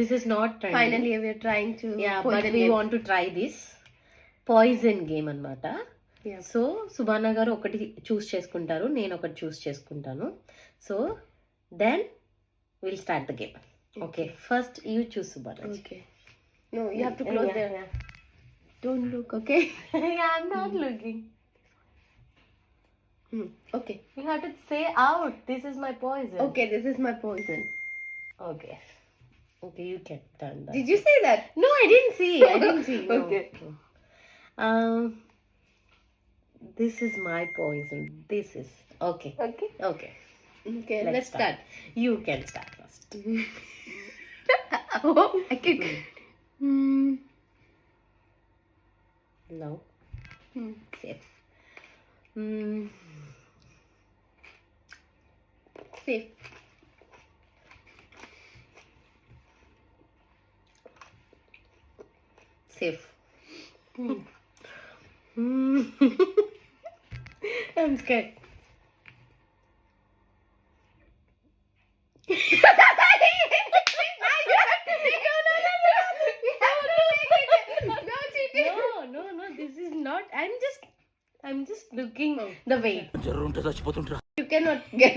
this is not trending. Finally, we're trying to. Yeah, poison but we game. want to try this poison game అన్నమాట. Yeah. So Subana గారు ఒకటి choose చేసుకుంటారు, నేను ఒకటి choose చేసుకుంటాను. So then will start the game. Okay, first you choose Subana. Okay. No, you have to close there. Don't look, okay? I'm not looking. Okay. You have to say out, this is my poison. Okay, this is my poison. Okay. Okay, you can turn that. Did you say that? No, I didn't see. No. Okay. This is my poison. This is okay. Okay. Okay. Okay, let's start. You can start first. Oh, I can. No. Safe. Safe. Safe. I'm scared. No, this is not. I'm just looking the weight. You cannot get.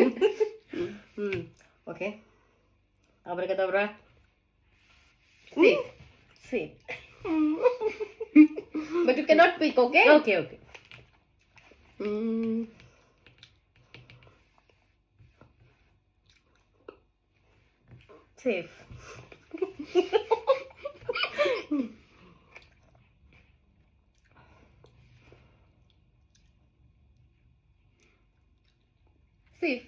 Okay. Abracadabra. Safe. Safe. But you cannot pick, okay? Okay. Safe. Safe.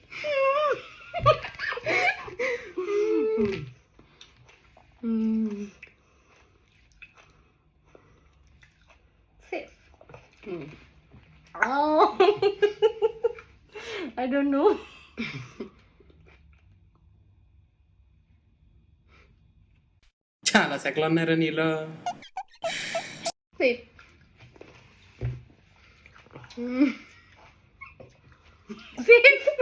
Safe. Oh. I don't know. చాలా సెకలు ఉన్నారా నీలో? Safe. Safe.